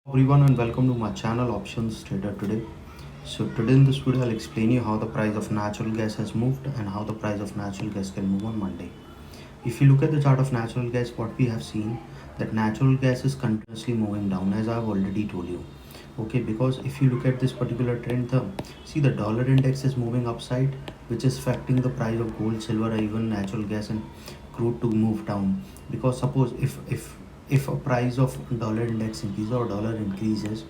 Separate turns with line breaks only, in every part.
Everyone and welcome to my channel Options Trader today. So today in this video I'll explain you how the price of natural gas has moved and how the price of natural gas can move on Monday. If you look at the chart of natural gas, what we have seen that natural gas is continuously moving down as I've already told you. Okay, because if you look at this particular trend term, see the dollar index is moving upside, which is affecting the price of gold, silver, or even natural gas and crude to move down. Because suppose if a price of dollar index increases or dollar increases,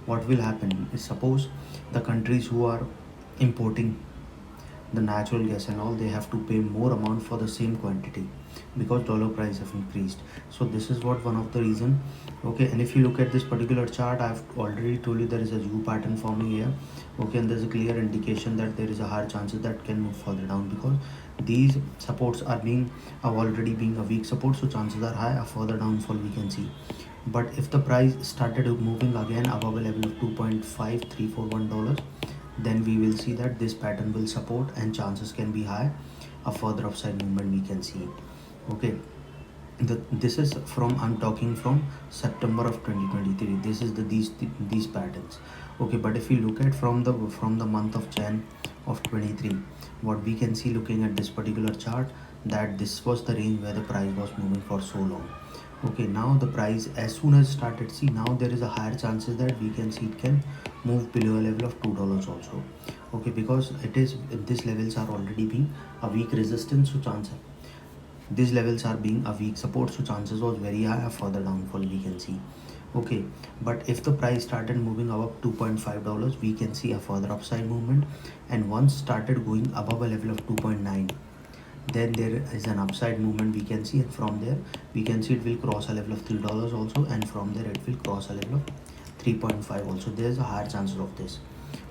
what will happen is suppose the countries who are importing the natural gas and all, they have to pay more amount for the same quantity because dollar price have increased. So this is what one of the reason. Okay, and if you look at this particular chart, I've already told you there is a U pattern forming here. Okay, and there's a clear indication that there is a higher chances that can move further down because these supports are already being a weak support, so chances are high a further downfall we can see. But if the price started moving again above a level of 2.5341 dollars, then we will see that this pattern will support and chances can be high a further upside movement we can see. Okay, this is from, I'm talking from September of 2023. This is these patterns. Okay, but if you look at from the month of Jan of 23, what we can see looking at this particular chart, that this was the range where the price was moving for so long. Okay, now the price as soon as started, see now there is a higher chances that we can see it can move below a level of $2 also. Okay, because it is these levels are already being a weak resistance, so chance these levels are being a weak support, so chances was very high a further downfall we can see. Okay, but if the price started moving above $2.5, we can see a further upside movement, and once started going above a level of 2.9, then there is an upside movement we can see, and from there we can see it will cross a level of $3 also, and from there it will cross a level of 3.5 also. There's a higher chances of this.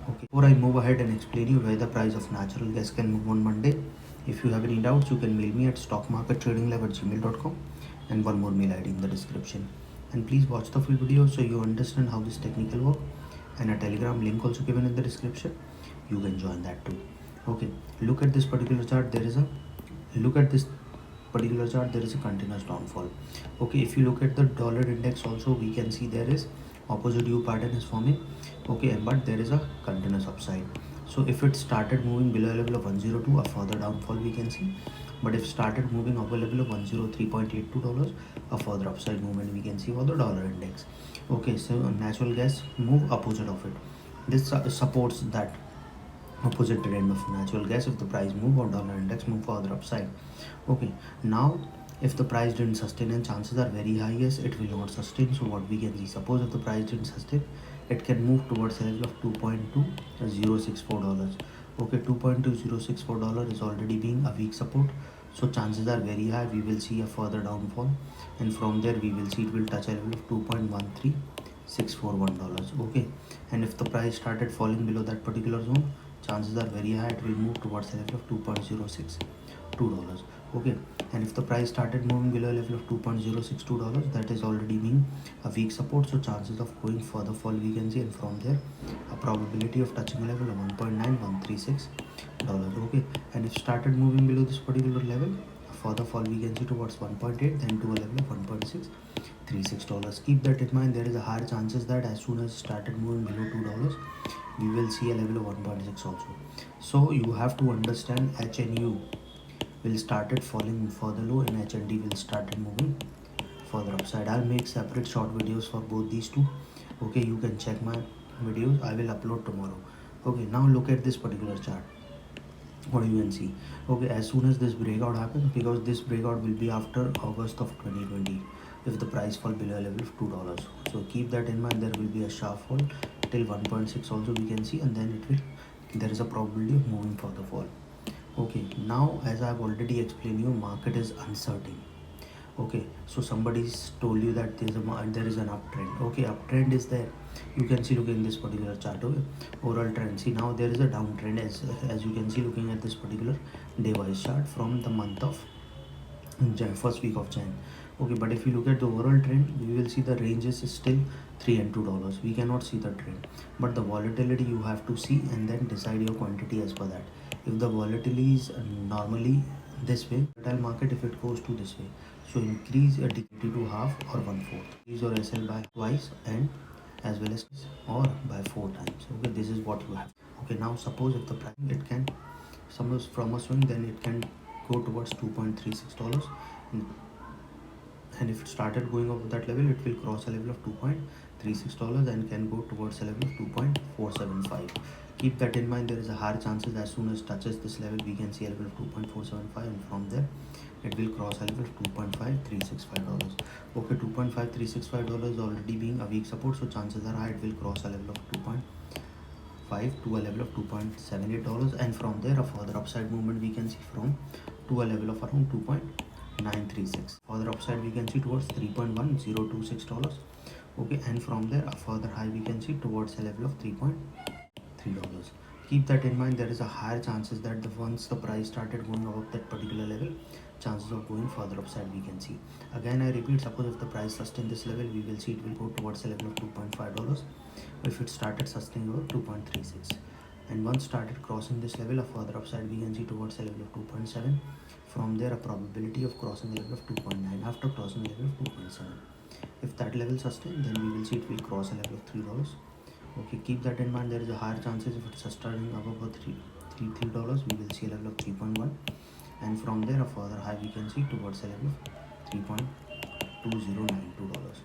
Okay, before I move ahead and explain you where the price of natural gas can move on Monday, if you have any doubts, you can mail me at stockmarkettradinglab@gmail.com, and one more mail ID in the description. And please watch the full video so you understand how this technical work, and a telegram link also given in the description. You can join that too. Okay, look at this particular chart. Look at this particular chart, there is a continuous downfall. Okay, if you look at the dollar index also, we can see there is opposite U pattern is forming. Okay, but there is a continuous upside. So if it started moving below a level of 102, a further downfall we can see. But if started moving up a level of 103.82 dollars, a further upside movement we can see for the dollar index. Okay, so natural gas move opposite of it. This supports that opposite trend of natural gas if the price move or dollar index move further upside. Okay, now if the price didn't sustain, and chances are very high yes it will not sustain, so what we can see, suppose if the price didn't sustain, it can move towards a level of $2.2064. Okay, $2.2064 is already being a weak support, so chances are very high we will see a further downfall, and from there we will see it will touch a level of $2.13641. Okay, and if the price started falling below that particular zone, chances are very high it will move towards a level of $2.062. Okay, and if the price started moving below a level of $2.062, that is already being a weak support, so chances of going further fall we can see, and from there a probability of touching a level of $1.9136. Okay, and if started moving below this particular level, a further fall we can see towards 1.8, then to a level of $1.636. Keep that in mind, there is a higher chances that as soon as started moving below $2, we will see a level of 1.6 also. So you have to understand HNU will started falling further low, and HND will started moving further upside. I'll make separate short videos for both these two. Okay, you can check my videos, I will upload tomorrow. Okay, now look at this particular chart, what you can see. Okay, as soon as this breakout happens, because this breakout will be after August of 2020, if the price fall below a level of $2, so keep that in mind, there will be a sharp fall till 1.6 also we can see, and then it will, there is a probability of moving further fall. Okay, now as I've already explained you, market is uncertain. Okay, so somebody's told you that there is an uptrend. Okay, uptrend is there, you can see looking at this particular chart. Okay, overall trend, see now there is a downtrend as you can see looking at this particular day wise chart from the month of first week of Jan. Okay, but if you look at the overall trend, we will see the range is still $3 and $2. We cannot see the trend, but the volatility you have to see and then decide your quantity as per that. If the volatility is normally this way, volatile market, if it goes to this way, so increase a decrease to half or one fourth, increase your SL by twice, and as well as or by 4 times. Okay, this is what you have. Okay, now suppose if the price it can suppose from a swing, then it can go towards $2.36, and if it started going up that level, it will cross a level of $2.36 and can go towards a level of 2.475. Keep that in mind. There is a higher chances as soon as touches this level, we can see a level of 2.475, and from there it will cross a level of $2.5365. Okay, $2.5365 already being a weak support, so chances are high it will cross a level of 2.5 to a level of $2.78, and from there a further upside movement we can see from to a level of around 2.936. Further upside we can see towards $3.1026. Okay, and from there a further high we can see towards a level of $3.3. Keep that in mind. There is a higher chances that once the price started going above that particular level, chances of going further upside we can see. Again I repeat, suppose if the price sustain this level, we will see it will go towards a level of $2.5. If it started sustaining over 2.36, and once started crossing this level, a further upside we can see towards a level of 2.7. From there a probability of crossing a level of 2.9 after crossing a level of 2.7. If that level sustain, then we will see it will cross a level of $3. Okay, keep that in mind. There is a higher chances if it's starting above $3, we will see a level of 3.1, and from there a further high we can see towards a level of $3.2092.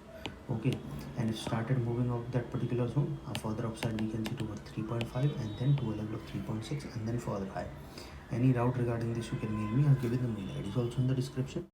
Okay, and it started moving out that particular zone, a further upside we can see towards 3.5 and then to a level of 3.6 and then further high. Any doubt regarding this, you can mail me. I'll give it the mail ID is also in the description.